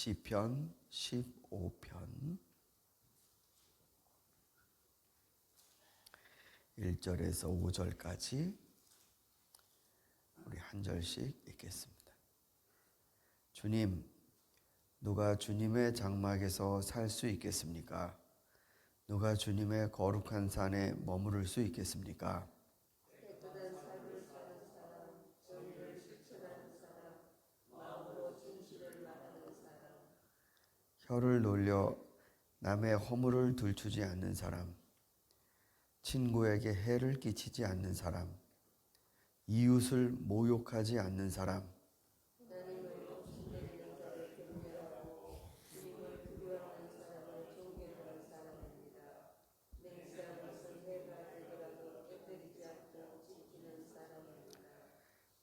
시편 15편 1절에서 5절까지 우리 한 절씩 읽겠습니다. 주님, 누가 주님의 장막에서 살 수 있겠습니까? 누가 주님의 거룩한 산에 머무를 수 있겠습니까? 혀를 놀려 남의 허물을 들추지 않는 사람, 친구에게 해를 끼치지 않는 사람, 이웃을 모욕하지 않는 사람,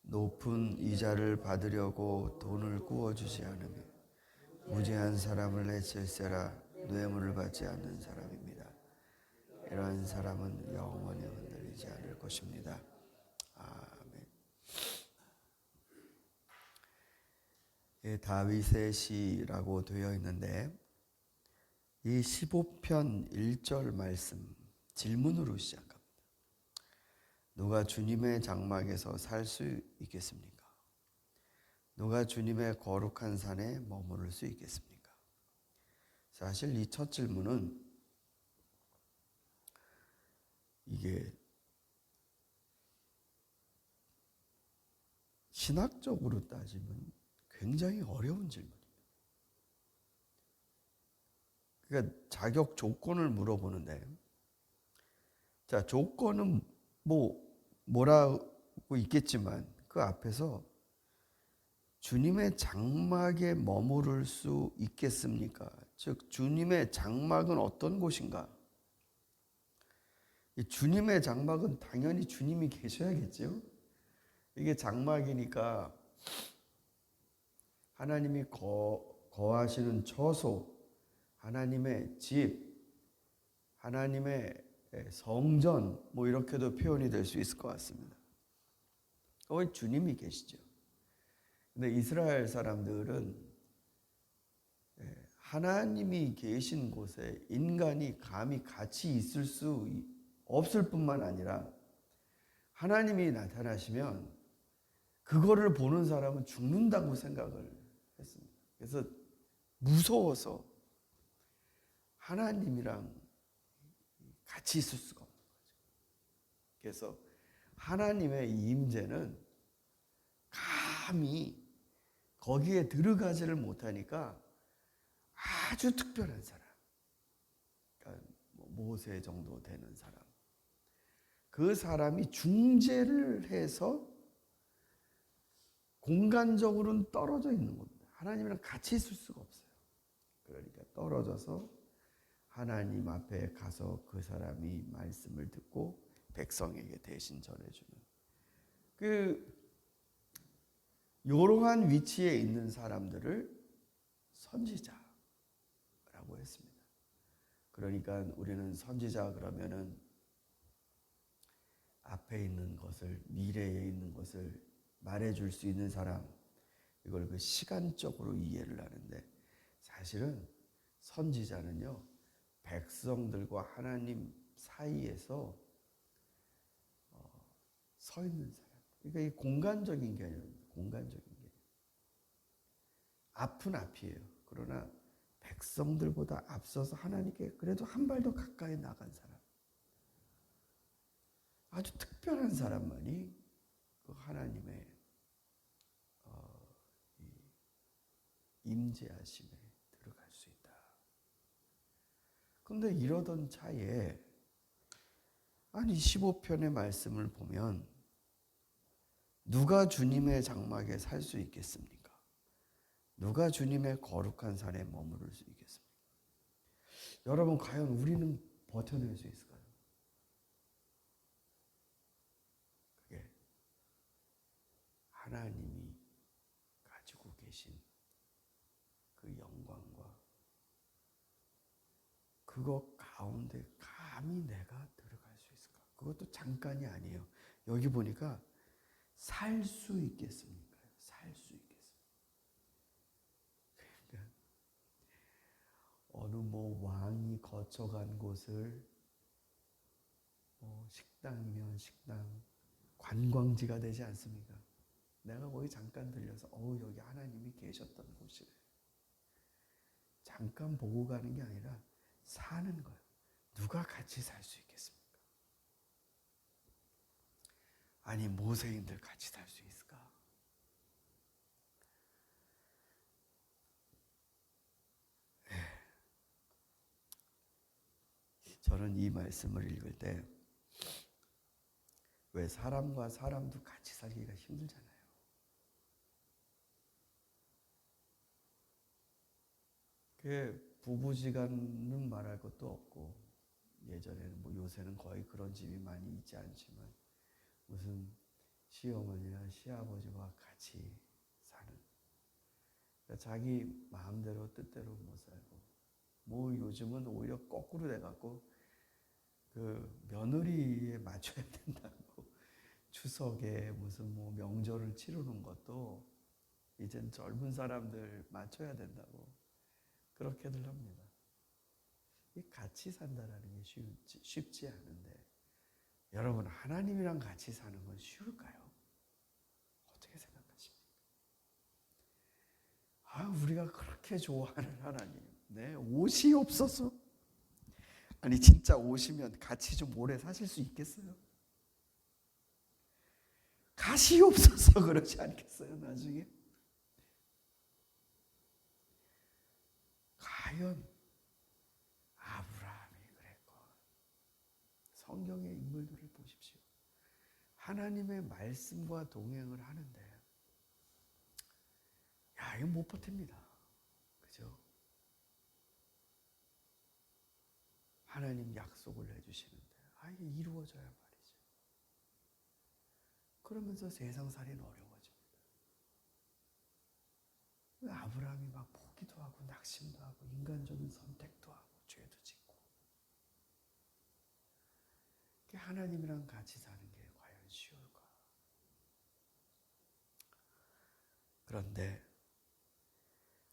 높은 이자를 받으려고 돈을 구워주지 않으며 무죄한 사람을 해칠세라 뇌물을 받지 않는 사람입니다. 이러한 사람은 영원히 흔들리지 않을 것입니다. 아멘. 예, 다윗의 시라고 되어 있는데 이 15편 1절 말씀 질문으로 시작합니다. 누가 주님의 장막에서 살 수 있겠습니까? 누가 주님의 거룩한 산에 머무를 수 있겠습니까? 사실 이 첫 질문은 이게 신학적으로 따지면 굉장히 어려운 질문입니다. 그러니까 자격 조건을 물어보는데, 자, 조건은 뭐라고 있겠지만 그 앞에서 주님의 장막에 머무를 수 있겠습니까? 즉 주님의 장막은 어떤 곳인가? 이 주님의 장막은 당연히 주님이 계셔야겠죠. 이게 장막이니까 하나님이 거하시는 처소, 하나님의 집, 하나님의 성전 이렇게도 표현이 될 수 있을 것 같습니다. 거기 주님이 계시죠. 근데 이스라엘 사람들은 하나님이 계신 곳에 인간이 감히 같이 있을 수 없을 뿐만 아니라 하나님이 나타나시면 그거를 보는 사람은 죽는다고 생각을 했습니다. 그래서 무서워서 하나님이랑 같이 있을 수가 없는 거죠. 그래서 하나님의 임재는 감히 거기에 들어가지를 못하니까 아주 특별한 사람, 그러니까 모세 정도 되는 사람, 그 사람이 중재를 해서 공간적으로는 떨어져 있는 겁니다. 하나님이랑 같이 있을 수가 없어요. 그러니까 떨어져서 하나님 앞에 가서 그 사람이 말씀을 듣고 백성에게 대신 전해주는 이러한 위치에 있는 사람들을 선지자라고 했습니다. 그러니까 우리는 선지자 그러면은 앞에 있는 것을, 미래에 있는 것을 말해줄 수 있는 사람, 이걸 그 시간적으로 이해를 하는데, 사실은 선지자는요 백성들과 하나님 사이에서 서 있는 사람. 그러니까 이 공간적인 개념입니다. 공간적인 개념. 앞은 앞이에요. 그러나 백성들보다 앞서서 하나님께 그래도 한 발 더 가까이 나간 사람. 아주 특별한 사람만이 그 하나님의 임재하심에 들어갈 수 있다. 그런데 이러던 차에 15편의 말씀을 보면 누가 주님의 장막에 살 수 있겠습니까? 누가 주님의 거룩한 산에 머무를 수 있겠습니까? 여러분, 과연 우리는 버텨낼 수 있을까요? 그게 하나님이 가지고 계신 그 영광과 그것 가운데 감히 내가 들어갈 수 있을까? 그것도 잠깐이 아니에요. 여기 보니까 살 수 있겠습니까? 살 수 있겠습니까? 그러니까 어느 왕이 거쳐간 곳을 식당이면 식당, 관광지가 되지 않습니까? 내가 거기 잠깐 들려서 여기 하나님이 계셨던 곳이래. 잠깐 보고 가는 게 아니라 사는 거예요. 누가 같이 살 수 있겠습니까? 아니 모세인들 같이 살 수 있을까? 저는 이 말씀을 읽을 때 왜 사람과 사람도 같이 살기가 힘들잖아요. 부부지간은 말할 것도 없고, 예전에는 요새는 거의 그런 집이 많이 있지 않지만 무슨 시어머니나 시아버지와 같이 사는, 그러니까 자기 마음대로 뜻대로 못 살고, 요즘은 오히려 거꾸로 돼갖고 며느리에 맞춰야 된다고 추석에 무슨 명절을 치르는 것도 이젠 젊은 사람들 맞춰야 된다고 그렇게들 합니다. 이 같이 산다라는 게 쉽지 않은데, 여러분 하나님이랑 같이 사는 건 쉬울까요? 어떻게 생각하십니까? 우리가 그렇게 좋아하는 하나님, 옷이 없어서, 아니 진짜 오시면 같이 좀 오래 사실 수 있겠어요? 가시 없어서 그러지 않겠어요? 나중에 과연 아브라함이 그랬고, 성경의 인물들을 보십시오. 하나님의 말씀과 동행을 하는데 이거 못 버팁니다. 그죠? 하나님 약속을 해주시는데 이게 이루어져야 말이죠. 그러면서 세상살이는 어려워집니다. 아브라함이 막 포기도 하고 낙심도 하고 인간적인 선택도 하고 죄도 짓고, 하나님이랑 같이 사는 게 과연 쉬울까? 그런데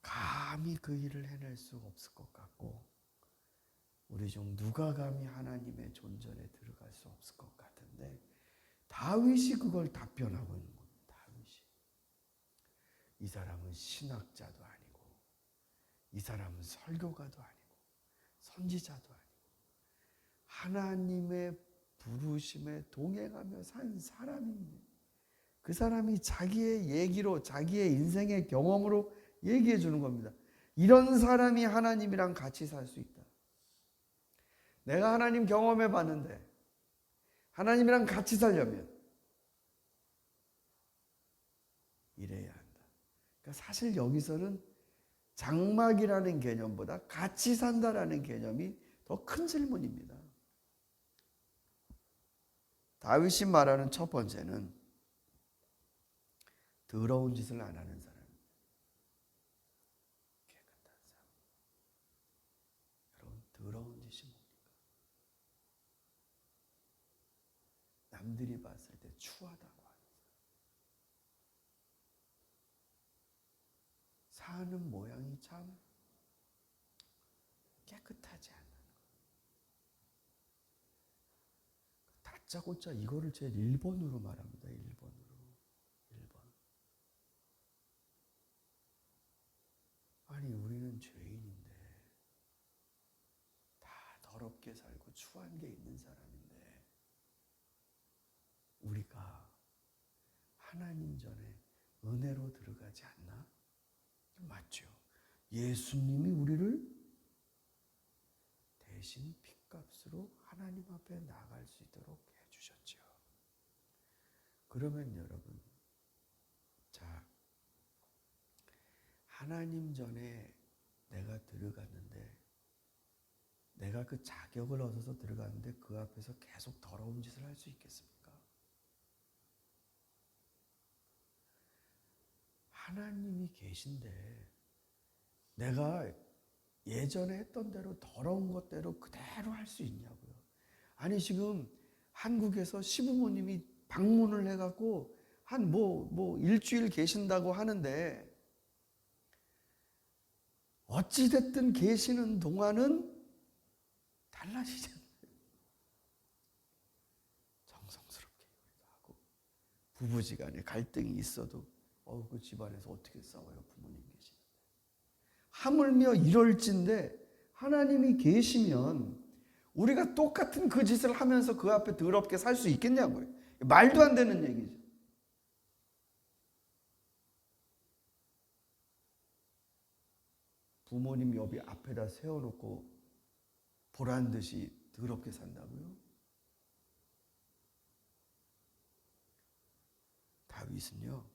감히 그 일을 해낼 수 없을 것 같고, 우리 중 누가 감히 하나님의 존전에 들어갈 수 없을 것 같은데, 다윗이 그걸 답변하고 있는 겁니다. 다윗이. 이 사람은 신학자도 아니고, 이 사람은 설교가도 아니고, 선지자도 아니고, 하나님의 부르심에 동행하며 산 사람인데, 그 사람이 자기의 얘기로, 자기의 인생의 경험으로 얘기해 주는 겁니다. 이런 사람이 하나님이랑 같이 살 수 있다. 내가 하나님 경험해 봤는데 하나님이랑 같이 살려면 이래야 한다. 그러니까 사실 여기서는 장막이라는 개념보다 같이 산다라는 개념이 더 큰 질문입니다. 다윗이 말하는 첫 번째는 더러운 짓을 안 하는 사람입니다. 깨끗한 사람. 여러분, 더러운 짓이 뭡니까? 남들이 봤을 때 추하다고 하는 사람. 사는 모양이 참 깨끗하지 않는 것. 다짜고짜 이거를 제 1번으로 말합니다. 1번으로. 1번. 아니 우리는 죄인인데, 다 더럽게 살고 추한 게 있는 사람인데, 우리가 하나님 전에 은혜로 들어가지 않나? 맞죠. 예수님이 우리를 대신 핏값으로 하나님 앞에 나갈 수 있도록 해주셨죠. 그러면 여러분, 자, 하나님 전에 내가 들어갔는데, 내가 그 자격을 얻어서 들어갔는데 그 앞에서 계속 더러운 짓을 할 수 있겠습니까? 하나님이 계신데 내가 예전에 했던 대로 더러운 것대로 그대로 할 수 있냐고요. 아니 지금 한국에서 시부모님이 방문을 해갖고 한 일주일 계신다고 하는데 어찌됐든 계시는 동안은 달라지잖아요. 정성스럽게 하고, 부부지간에 갈등이 있어도 그 집안에서 어떻게 싸워요, 부모님 계시는데. 하물며 이럴진데 하나님이 계시면 우리가 똑같은 그 짓을 하면서 그 앞에 더럽게 살 수 있겠냐고요. 말도 안 되는 얘기죠. 부모님 옆에 앞에다 세워놓고 보란 듯이 더럽게 산다고요? 다윗은요,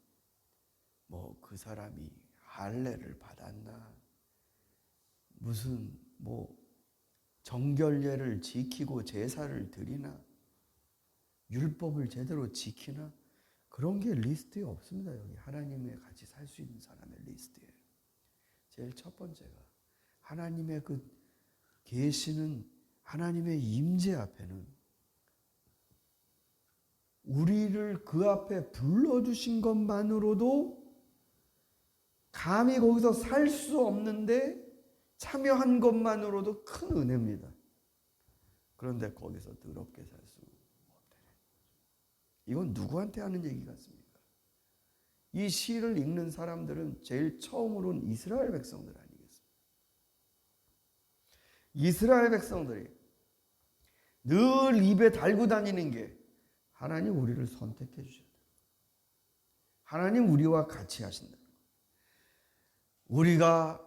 뭐 그 사람이 할례를 받았나, 무슨 뭐 정결례를 지키고 제사를 드리나, 율법을 제대로 지키나, 그런 게 리스트에 없습니다. 여기 하나님과 같이 살 수 있는 사람의 리스트에. 제일 첫 번째가 하나님의 그 계시는 하나님의 임재 앞에는 우리를 그 앞에 불러주신 것만으로도 감히 거기서 살 수 없는데 참여한 것만으로도 큰 은혜입니다. 그런데 거기서 더럽게 살 수 없다는 거죠. 이건 누구한테 하는 얘기 같습니까? 이 시를 읽는 사람들은 제일 처음으로는 이스라엘 백성들 아니겠습니까? 이스라엘 백성들이 늘 입에 달고 다니는 게 하나님 우리를 선택해 주셨다. 하나님 우리와 같이 하신다. 우리가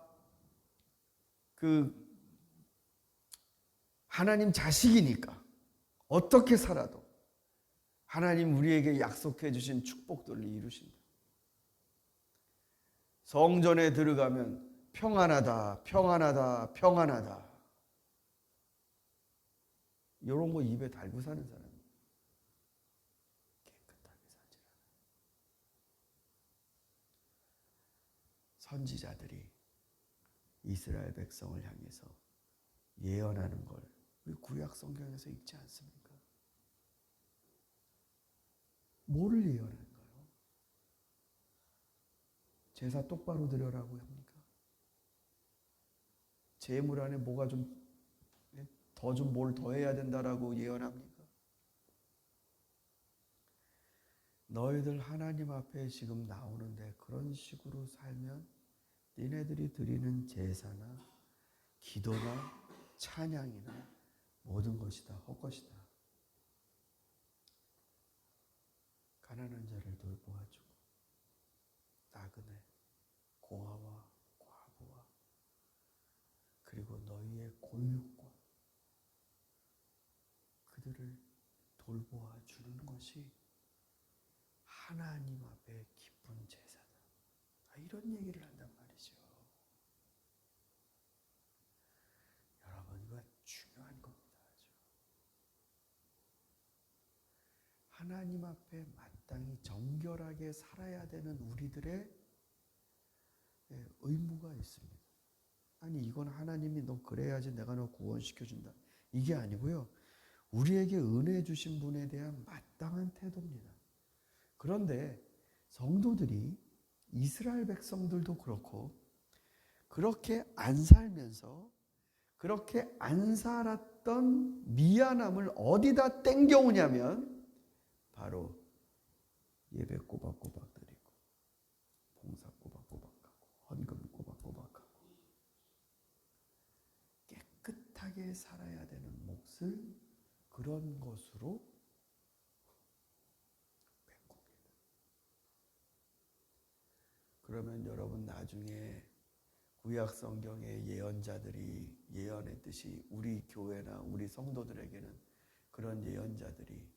하나님 자식이니까 어떻게 살아도 하나님 우리에게 약속해 주신 축복들을 이루신다. 성전에 들어가면 평안하다, 평안하다, 평안하다. 이런 거 입에 달고 사는 사람. 깨끗하게 살지 않아요. 선지자들이 이스라엘 백성을 향해서 예언하는 걸 우리 구약 성경에서 읽지 않습니까? 뭐를 예언하는가요? 제사 똑바로 드려라고 합니까? 제물 안에 뭐가 좀 뭘 더 해야 된다라고 예언합니까? 너희들 하나님 앞에 지금 나오는데 그런 식으로 살면 니네들이 드리는 제사나 기도나 찬양이나 모든 것이 다 헛것이다. 가난한 자를 돌보아주고 나그네, 고아와 과부와 그리고 너희의 골육과 그들을 돌보아 주는 것이 하나님 앞에 기쁜 제사다. 이런 얘기를 한단 말이죠. 여러분, 이거 중요한 겁니다. 하나님 앞에 마땅히 정결하게 살아야 되는 우리들의 의무가 있습니다. 아니 이건 하나님이 너 그래야지 내가 너 구원시켜준다. 이게 아니고요. 우리에게 은혜 주신 분에 대한 마땅한 태도입니다. 그런데 성도들이 이스라엘 백성들도 그렇고 그렇게 안 살면서 그렇게 안 살았던 미안함을 어디다 땡겨오냐면 바로 예배 꼬박꼬박 드리고 봉사 꼬박꼬박 하고 헌금 꼬박꼬박 하고 깨끗하게 살아야 되는 몫을 그런 것으로 메꿉니다. 그러면 여러분 나중에 구약 성경의 예언자들이 예언했듯이 우리 교회나 우리 성도들에게는 그런 예언자들이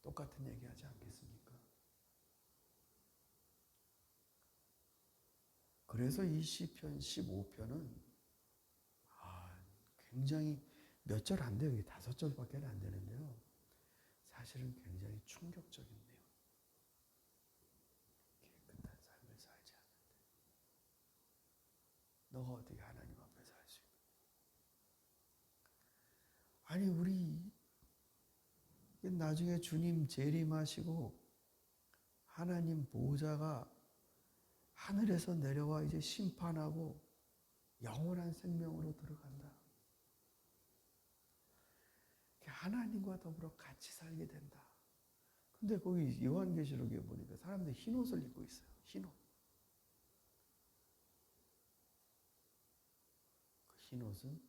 똑같은 얘기하지 않겠습니까? 그래서 이 시편 15편은 굉장히 몇 절 안 돼요. 5절밖에 안 되는데요. 사실은 굉장히 충격적인 내용. 깨끗한 삶을 살지 않는데 너가 어떻게 하나님 앞에 살 수 있는? 아니 우리 나중에 주님 재림하시고 하나님 보좌가 하늘에서 내려와 이제 심판하고 영원한 생명으로 들어간다. 하나님과 더불어 같이 살게 된다. 근데 거기 요한계시록에 보니까 사람들이 흰 옷을 입고 있어요. 흰 옷. 그 흰 옷은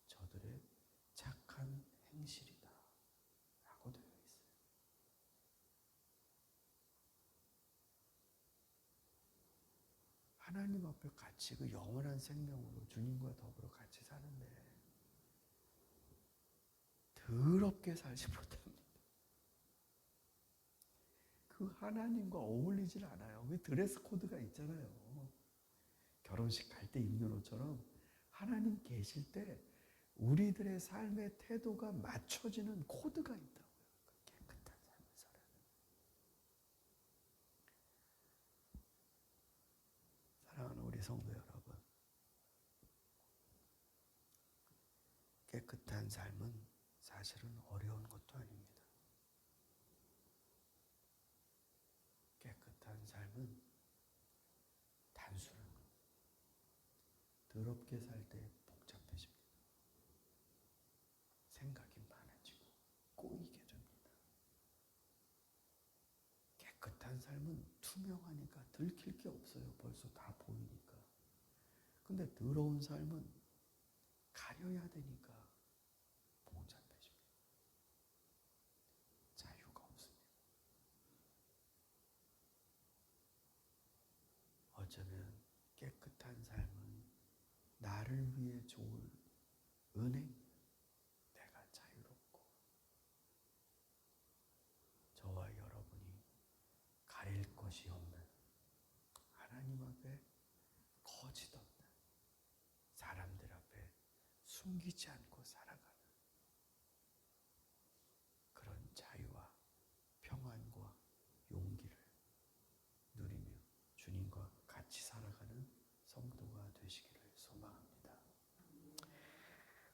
저들의 착한 행실이다. 라고 되어 있어요. 하나님 앞에 같이 그 영원한 생명으로 주님과 더불어 같이 사는데 더럽게 살지 못합니다. 그 하나님과 어울리질 않아요. 그 드레스 코드가 있잖아요. 결혼식 갈 때 입는 옷처럼 하나님 계실 때 우리들의 삶의 태도가 맞춰지는 코드가 있다고요. 깨끗한 삶을 살아야 돼요. 사랑하는 우리 성도 여러분, 깨끗한 삶은 사실은 어려운 것도 아닙니다. 깨끗한 삶은 단순한 것. 더럽게 살 때 복잡해집니다. 생각이 많아지고 꼬이게 됩니다. 깨끗한 삶은 투명하니까 들킬 게 없어요. 벌써 다 보이니까. 근데 더러운 삶은 가려야 되니까 복잡해집니다. 자유가 없습니다. 어쩌면 깨끗한 삶은 나를 위해 좋은 은행, 내가 자유롭고 저와 여러분이 가릴 것이 없는 하나님 앞에 거짓 없는 사람들 앞에 숨기지 않고 살아가는